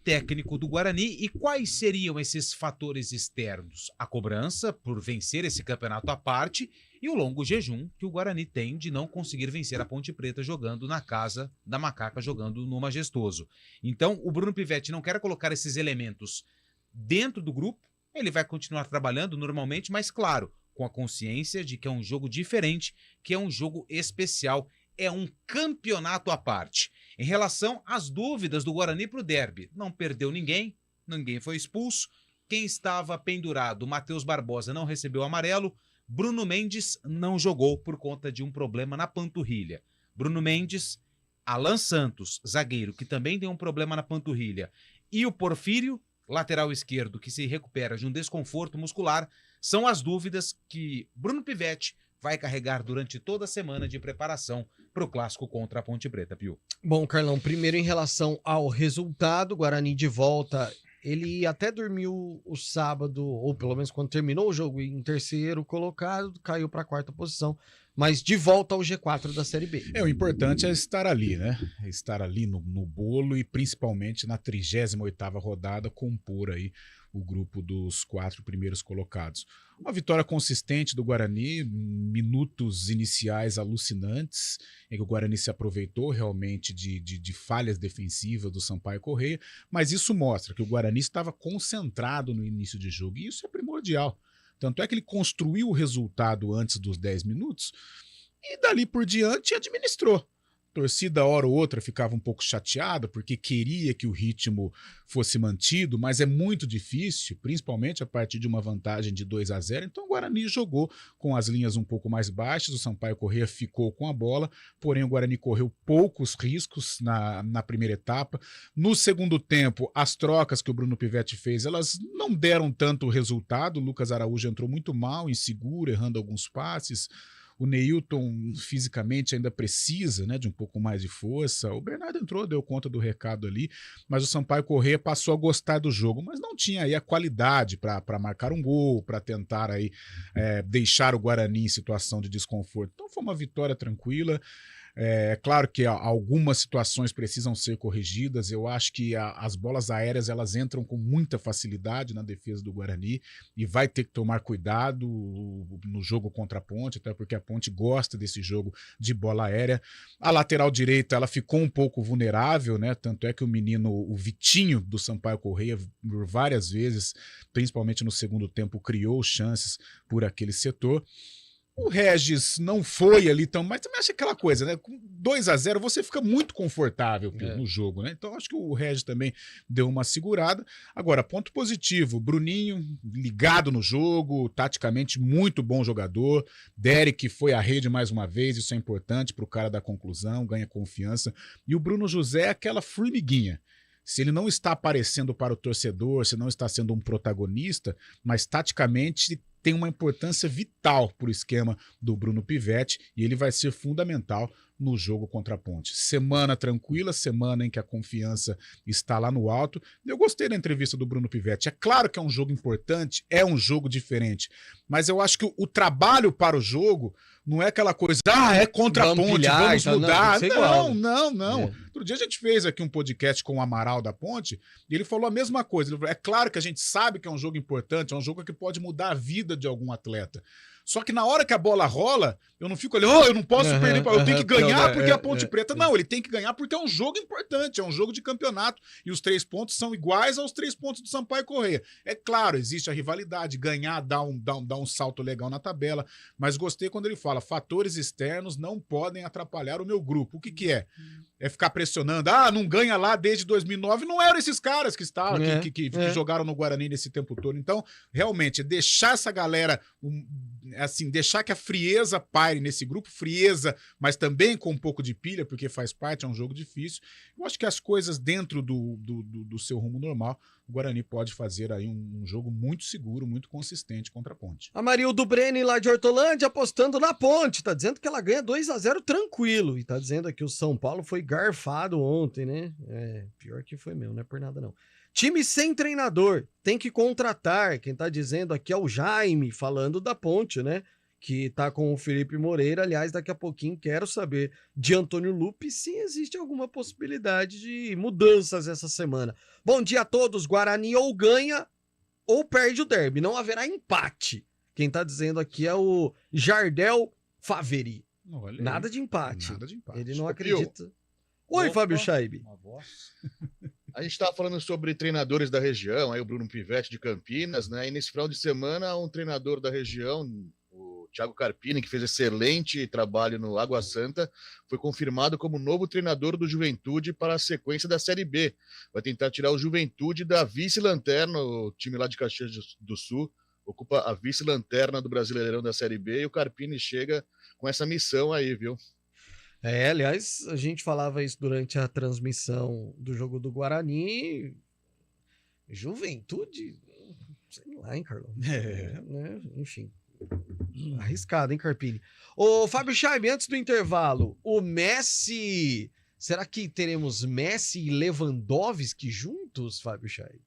Técnico do Guarani, e quais seriam esses fatores externos? A cobrança por vencer esse campeonato à parte e o longo jejum que o Guarani tem de não conseguir vencer a Ponte Preta jogando na casa da Macaca, jogando no Majestoso. Então, o Bruno Pivetti não quer colocar esses elementos dentro do grupo, ele vai continuar trabalhando normalmente, mas claro, com a consciência de que é um jogo diferente, que é um jogo especial, é um campeonato à parte. Em relação às dúvidas do Guarani para o derby, não perdeu ninguém, ninguém foi expulso, quem estava pendurado, Matheus Barbosa, não recebeu amarelo, Bruno Mendes não jogou por conta de um problema na panturrilha. Bruno Mendes, Alan Santos, zagueiro, que também tem um problema na panturrilha, e o Porfírio, lateral esquerdo, que se recupera de um desconforto muscular, são as dúvidas que Bruno Pivetti vai carregar durante toda a semana de preparação para o clássico contra a Ponte Preta, Pio. Bom, Carlão, primeiro em relação ao resultado, Guarani de volta ele até dormiu o sábado, ou pelo menos quando terminou o jogo, em terceiro colocado, caiu para a 4ª posição, mas de volta ao G4 da Série B. O importante é estar ali, né? Estar ali no bolo e principalmente na 38ª rodada compor aí o grupo dos 4 primeiros colocados. Uma vitória consistente do Guarani, minutos iniciais alucinantes, em que o Guarani se aproveitou realmente de falhas defensivas do Sampaio Corrêa, mas isso mostra que o Guarani estava concentrado no início de jogo, e isso é primordial. Tanto é que ele construiu o resultado antes dos 10 minutos e dali por diante administrou. A torcida, hora ou outra, ficava um pouco chateada porque queria que o ritmo fosse mantido, mas é muito difícil, principalmente a partir de uma vantagem de 2-0. Então o Guarani jogou com as linhas um pouco mais baixas, o Sampaio Corrêa ficou com a bola, porém o Guarani correu poucos riscos na primeira etapa. No segundo tempo, as trocas que o Bruno Pivetti fez, elas não deram tanto resultado. O Lucas Araújo entrou muito mal, inseguro, errando alguns passes. O Neilton fisicamente ainda precisa, né, de um pouco mais de força. O Bernardo entrou, deu conta do recado ali, mas o Sampaio Corrêa passou a gostar do jogo, mas não tinha aí a qualidade para marcar um gol, para tentar aí, deixar o Guarani em situação de desconforto. Então foi uma vitória tranquila. É claro que algumas situações precisam ser corrigidas. Eu acho que as bolas aéreas elas entram com muita facilidade na defesa do Guarani e vai ter que tomar cuidado no jogo contra a Ponte, até porque a Ponte gosta desse jogo de bola aérea. A lateral direita ela ficou um pouco vulnerável, né? Tanto é que o Vitinho do Sampaio Corrêa, por várias vezes, principalmente no segundo tempo, criou chances por aquele setor. O Regis não foi ali tão, mas também acho aquela coisa, né? Com 2-0 você fica muito confortável no jogo, né? Então acho que o Regis também deu uma segurada. Agora, ponto positivo, Bruninho ligado no jogo, taticamente muito bom jogador. Derek foi à rede mais uma vez, isso é importante para o cara da conclusão, ganha confiança. E o Bruno José é aquela formiguinha. Se ele não está aparecendo para o torcedor, se não está sendo um protagonista, mas taticamente tem uma importância vital para o esquema do Bruno Pivetti e ele vai ser fundamental no jogo contra a Ponte. Semana tranquila, semana em que a confiança está lá no alto. Eu gostei da entrevista do Bruno Pivetti. É claro que é um jogo importante, é um jogo diferente, mas eu acho que o trabalho para o jogo não é aquela coisa, é contra a Ponte, vamos mudar. Não. Outro dia a gente fez aqui um podcast com o Amaral da Ponte e ele falou a mesma coisa. Ele falou, é claro que a gente sabe que é um jogo importante, é um jogo que pode mudar a vida de algum atleta. Só que na hora que a bola rola, eu não fico ali, eu não posso perder, eu tenho que ganhar porque a Ponte Preta... Não, ele tem que ganhar porque é um jogo importante, é um jogo de campeonato e os 3 pontos são iguais aos 3 pontos do Sampaio Corrêa. É claro, existe a rivalidade, ganhar dá um salto legal na tabela, mas gostei quando ele fala, fatores externos não podem atrapalhar o meu grupo. O que é? É ficar pressionando, não ganha lá desde 2009, não eram esses caras que estavam, que jogaram no Guarani nesse tempo todo. Então, realmente, deixar essa galera, deixar que a frieza paire nesse grupo, frieza, mas também com um pouco de pilha, porque faz parte, é um jogo difícil. Eu acho que as coisas dentro do seu rumo normal, o Guarani pode fazer aí um jogo muito seguro, muito consistente contra a Ponte. A Marildo Brenner lá de Hortolândia apostando na Ponte, tá dizendo que ela ganha 2-0 tranquilo, e tá dizendo aqui o São Paulo foi garfado ontem, né? Pior que foi mesmo, não é por nada não. Time sem treinador, tem que contratar. Quem tá dizendo aqui é o Jaime, falando da Ponte, né? Que tá com o Felipe Moreira. Aliás, daqui a pouquinho quero saber de Antônio Lupe se existe alguma possibilidade de mudanças essa semana. Bom dia a todos. Guarani ou ganha ou perde o derby. Não haverá empate. Quem tá dizendo aqui é o Jardel Faveri. Nada de empate. Nada de empate. Ele não acredita. Oi, Fábio Scheibe. A gente estava falando sobre treinadores da região, aí o Bruno Pivetti de Campinas, né? E nesse final de semana, um treinador da região, o Thiago Carpini, que fez excelente trabalho no Água Santa, foi confirmado como novo treinador do Juventude para a sequência da Série B. Vai tentar tirar o Juventude da vice-lanterna, o time lá de Caxias do Sul ocupa a vice-lanterna do Brasileirão da Série B e o Carpini chega com essa missão aí, viu? Aliás, a gente falava isso durante a transmissão do jogo do Guarani. Juventude, sei lá, hein, Carlão? Né? Enfim, arriscado, hein, Carpini? Ô, Fábio Scheibe, antes do intervalo, o Messi... Será que teremos Messi e Lewandowski juntos, Fábio Scheibe?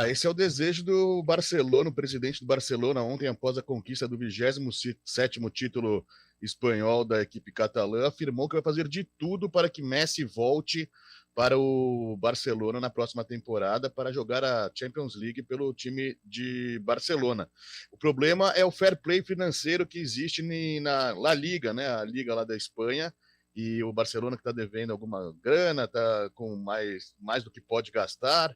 Esse é o desejo do Barcelona, o presidente do Barcelona, ontem, após a conquista do 27º título espanhol da equipe catalã, afirmou que vai fazer de tudo para que Messi volte para o Barcelona na próxima temporada para jogar a Champions League pelo time de Barcelona. O problema é o fair play financeiro que existe na La Liga, né? A liga lá da Espanha, e o Barcelona, que está devendo alguma grana, está com mais do que pode gastar,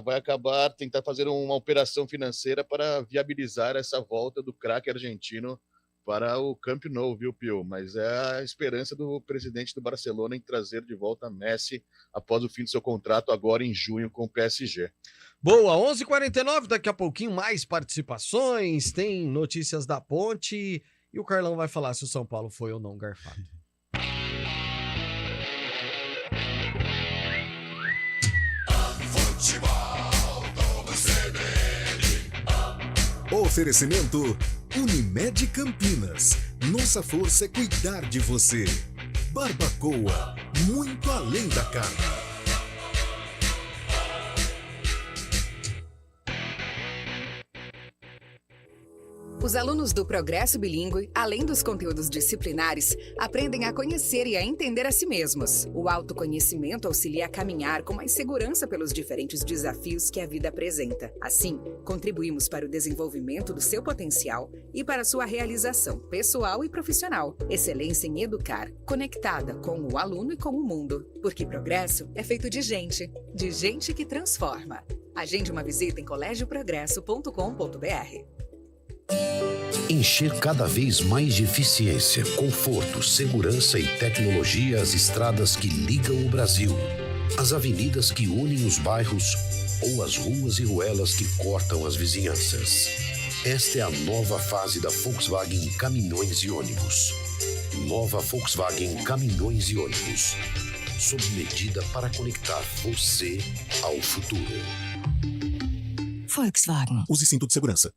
vai acabar tentar fazer uma operação financeira para viabilizar essa volta do craque argentino para o Camp Nou, viu, Pio? Mas é a esperança do presidente do Barcelona em trazer de volta Messi após o fim do seu contrato agora em junho com o PSG. Boa, 11h49, daqui a pouquinho mais participações, tem notícias da Ponte e o Carlão vai falar se o São Paulo foi ou não garfado. Oferecimento Unimed Campinas. Nossa força é cuidar de você. Barbacoa, muito além da carne. Os alunos do Progresso Bilíngue, além dos conteúdos disciplinares, aprendem a conhecer e a entender a si mesmos. O autoconhecimento auxilia a caminhar com mais segurança pelos diferentes desafios que a vida apresenta. Assim, contribuímos para o desenvolvimento do seu potencial e para a sua realização pessoal e profissional. Excelência em educar, conectada com o aluno e com o mundo. Porque progresso é feito de gente que transforma. Agende uma visita em colégioprogresso.com.br. Encher cada vez mais de eficiência, conforto, segurança e tecnologia as estradas que ligam o Brasil, as avenidas que unem os bairros ou as ruas e ruelas que cortam as vizinhanças. Esta é a nova fase da Volkswagen Caminhões e Ônibus. Nova Volkswagen Caminhões e Ônibus. Sob medida para conectar você ao futuro. Volkswagen. Use cinto de segurança.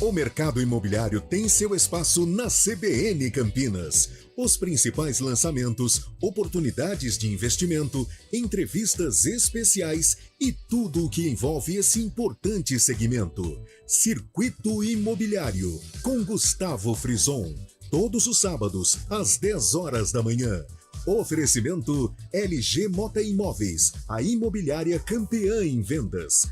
O mercado imobiliário tem seu espaço na CBN Campinas. Os principais lançamentos, oportunidades de investimento, entrevistas especiais e tudo o que envolve esse importante segmento. Circuito Imobiliário, com Gustavo Frison. Todos os sábados, às 10 horas da manhã. Oferecimento LG Mota Imóveis, a imobiliária campeã em vendas.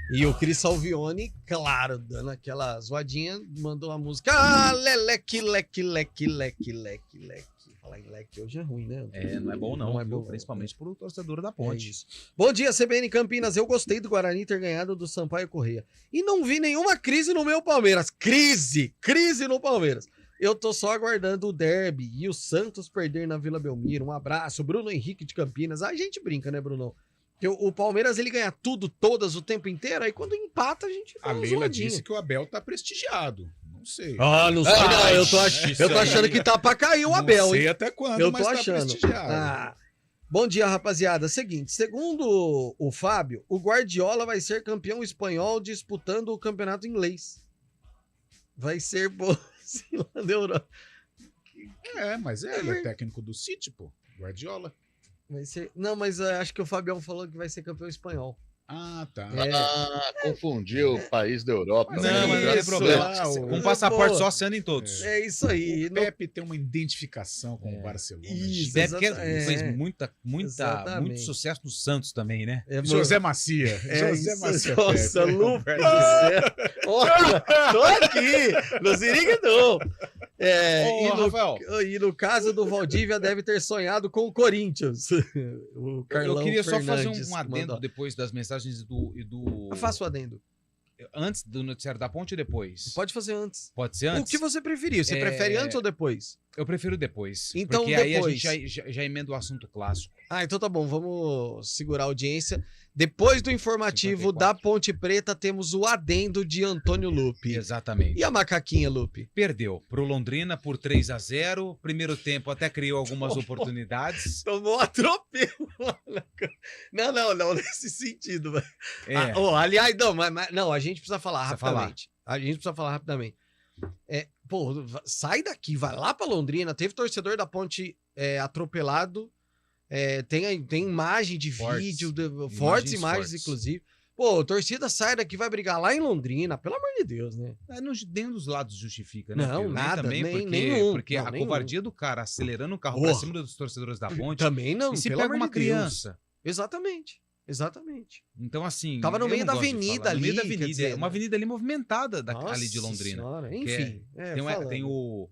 E o Cris Salvione, claro, dando aquela zoadinha, mandou a música. Ah, leque, leque, leque, leque, leque, leque. Falar em leque hoje é ruim, né? Não é bom não, Não é bom, principalmente pro torcedor da Ponte. É isso. Bom dia, CBN Campinas. Eu gostei do Guarani ter ganhado do Sampaio Corrêa. E não vi nenhuma crise no meu Palmeiras. Crise no Palmeiras. Eu tô só aguardando o derby e o Santos perder na Vila Belmiro. Um abraço, Bruno Henrique de Campinas. A gente brinca, né, Brunão? Porque o Palmeiras, ele ganha tudo, todas, o tempo inteiro, aí quando empata, a gente A Leila disse que o Abel tá prestigiado. Não sei. Ah, não sei não, eu tô achando que tá pra cair o Abel, não sei hein? até quando, eu mas tô tá achando. prestigiado. Bom dia, rapaziada. Seguinte, segundo o Fábio, o Guardiola vai ser campeão espanhol disputando o campeonato inglês. Vai ser lá da Europa. Mas ele é técnico do City, pô. Guardiola. Vai ser... Não, mas acho que o Fabião falou que vai ser campeão espanhol. Ah, tá. Confundiu o país da Europa. Mas não tem problema. Com passaporte só se anda em todos. É isso aí. O Pepe tem uma identificação com o Barcelona. Isso, Pepe fez muito sucesso no Santos também, né? José Macia. José Macia. Nossa, Lupa do céu. Olha, tô aqui. No Ziriguidão. E no caso do Valdívia, deve ter sonhado com o Corinthians. O Carlão Eu queria só fazer Fernandes um adendo depois das mensagens do... Faça o adendo. Antes do noticiário da Ponte ou depois? Pode fazer antes. Pode ser antes? O que você preferir? Você prefere antes ou depois? Eu prefiro depois. Então porque depois. aí a gente já emenda o assunto clássico. Então tá bom, vamos segurar a audiência. Depois do informativo 54. da Ponte Preta, temos o adendo de Antônio Lupe. Exatamente. E a macaquinha, Lupe? Perdeu pro Londrina por 3-0. Primeiro tempo até criou algumas oportunidades. Tomou um atropelo. Não, nesse sentido. Aliás, não, a gente precisa falar rapidamente. A gente precisa falar rapidamente. Pô, sai daqui, vai lá pra Londrina. Teve torcedor da Ponte atropelado. Tem imagem de vídeo, fortes imagens, inclusive. Pô, torcida sai daqui, vai brigar lá em Londrina, pelo amor de Deus, né? Nenhum dos lados justifica, né? Não, Pedro? nada, também, nenhum. Porque a covardia do cara acelerando o carro pra cima dos torcedores da Ponte. Também não, e se pelo pega amor uma de Deus. criança. Exatamente. Então, assim. Tava no meio da avenida ali. No meio da avenida. Dizer, uma avenida ali movimentada Nossa ali de Londrina. Senhora, enfim. Tem o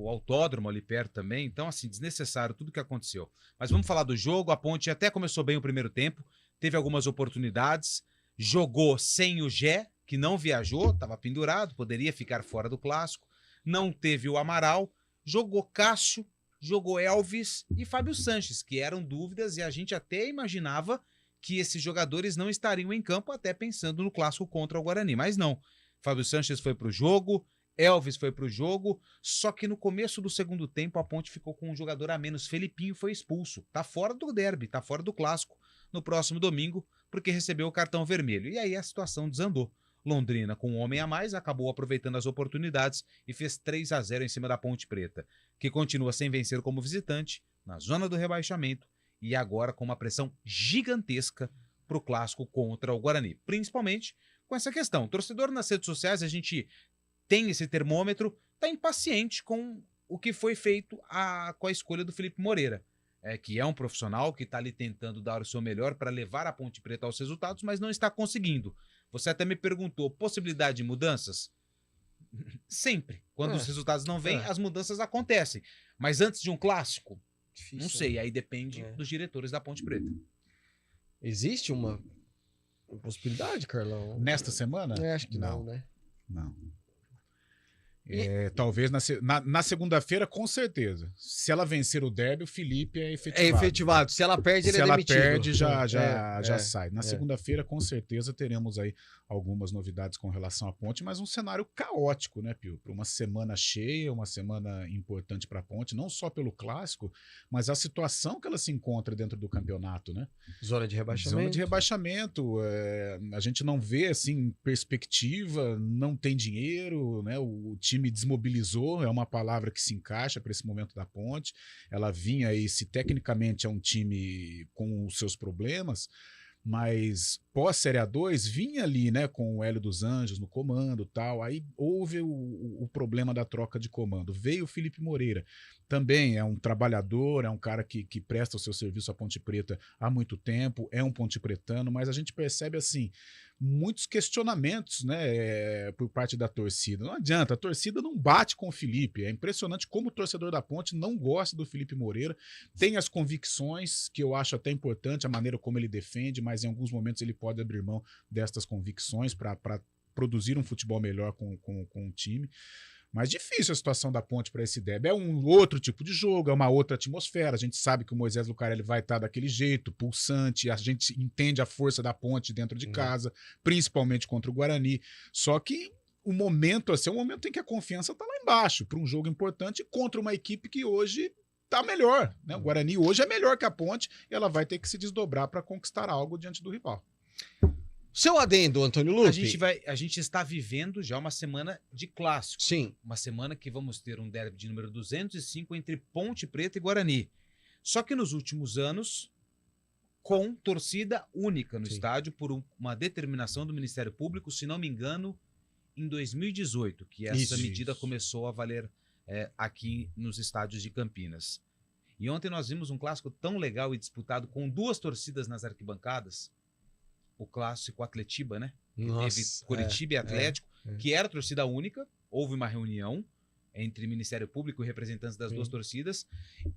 autódromo ali perto também. Então, assim, desnecessário tudo que aconteceu. Mas vamos falar do jogo. A Ponte até começou bem o primeiro tempo. Teve algumas oportunidades. Jogou sem o Gé, que não viajou, estava pendurado, poderia ficar fora do clássico. Não teve o Amaral. Jogou Cássio, jogou Elvis e Fábio Sanches, que eram dúvidas e a gente até imaginava que esses jogadores não estariam em campo, até pensando no clássico contra o Guarani. Mas não. Fábio Sanches foi para o jogo, Elvis foi para o jogo, só que no começo do segundo tempo a Ponte ficou com um jogador a menos. Felipinho foi expulso. Tá fora do derby, tá fora do clássico no próximo domingo, porque recebeu o cartão vermelho. E aí a situação desandou. Londrina, com um homem a mais, acabou aproveitando as oportunidades e fez 3-0 em cima da Ponte Preta, que continua sem vencer como visitante, na zona do rebaixamento, e agora com uma pressão gigantesca para o clássico contra o Guarani. Principalmente com essa questão. O torcedor nas redes sociais, a gente tem esse termômetro, está impaciente com o que foi feito com a escolha do Felipe Moreira. Que é um profissional que está ali tentando dar o seu melhor para levar a Ponte Preta aos resultados, mas não está conseguindo. Você até me perguntou, possibilidade de mudanças? Sempre. Quando os resultados não vêm, as mudanças acontecem. Mas antes de um clássico, difícil, não sei, aí depende dos diretores da Ponte Preta. Existe uma possibilidade, Carlão? Nesta semana? Acho que não, né? Não. Talvez na segunda-feira, com certeza. Se ela vencer o derby, o Felipe é efetivado. É efetivado. Se ela perde, ele é demitido. Se ela perde, já sai. Na segunda-feira, com certeza, teremos aí algumas novidades com relação à Ponte, mas um cenário caótico, né, Pio? Para uma semana cheia, uma semana importante para a Ponte, não só pelo clássico, mas a situação que ela se encontra dentro do campeonato, né? Zona de rebaixamento. Zona de rebaixamento. A gente não vê, assim, perspectiva, não tem dinheiro, né? O time desmobilizou, é uma palavra que se encaixa para esse momento da Ponte. Ela vinha aí, se tecnicamente é um time com os seus problemas, mas pós-Série A2 vinha ali, né, com o Hélio dos Anjos no comando e tal, aí houve o problema da troca de comando. Veio o Felipe Moreira, também é um trabalhador, é um cara que presta o seu serviço à Ponte Preta há muito tempo, é um pontepretano, mas a gente percebe, assim, muitos questionamentos, né, por parte da torcida. Não adianta, a torcida não bate com o Felipe. É impressionante como o torcedor da Ponte não gosta do Felipe Moreira, tem as convicções, que eu acho até importante, a maneira como ele defende, mas em alguns momentos ele pode abrir mão destas convicções para produzir um futebol melhor com o time. Mas difícil a situação da Ponte para esse derby. É um outro tipo de jogo, é uma outra atmosfera. A gente sabe que o Moisés Lucarelli vai estar daquele jeito, pulsante. A gente entende a força da Ponte dentro de casa, principalmente contra o Guarani. Só que o momento assim, é um momento em que a confiança está lá embaixo para um jogo importante contra uma equipe que hoje está melhor, né? O Guarani hoje é melhor que a Ponte e ela vai ter que se desdobrar para conquistar algo diante do rival. Seu adendo, Antônio Lupe. A gente está vivendo já uma semana de clássico. Sim. Uma semana que vamos ter um derby de número 205 entre Ponte Preta e Guarani. Só que nos últimos anos, com torcida única no estádio, por uma determinação do Ministério Público, se não me engano, em 2018, que essa medida começou a valer aqui nos estádios de Campinas. E ontem nós vimos um clássico tão legal e disputado com duas torcidas nas arquibancadas, o clássico Atletiba, né? Nossa, teve Curitiba e Atlético, que era torcida única, houve uma reunião entre Ministério Público e representantes das duas torcidas,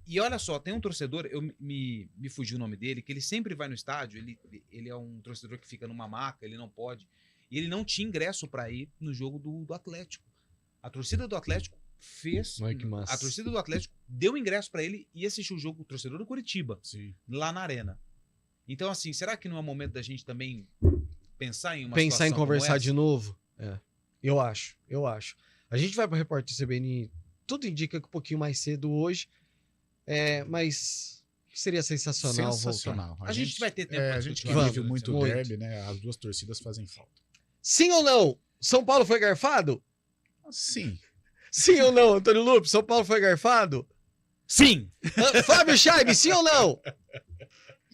e olha só, tem um torcedor, me fugiu o nome dele, que ele sempre vai no estádio, ele é um torcedor que fica numa maca, ele não pode, e ele não tinha ingresso para ir no jogo do Atlético. A torcida do Atlético a torcida do Atlético deu ingresso para ele e assistiu o jogo, o torcedor do Curitiba, lá na Arena. Então, assim, será que não é momento da gente também pensar em conversar de novo? Eu acho. A gente vai para o Repórter CBN, tudo indica que um pouquinho mais cedo hoje, mas seria sensacional voltar. A gente vai ter tempo. A gente vive muito o derby, né? As duas torcidas fazem falta. Sim ou não? São Paulo foi garfado? Sim. Sim ou não, Antônio Lupe? São Paulo foi garfado? Sim. Fábio Chaib, sim ou não?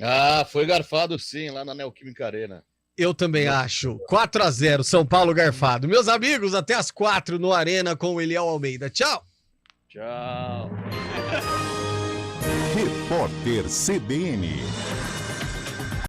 Ah, foi garfado sim, lá na Neoquímica Arena. Eu também acho. 4-0, São Paulo garfado. Meus amigos, até às 4 no Arena com o Eliel Almeida. Tchau. Tchau. Repórter CBN.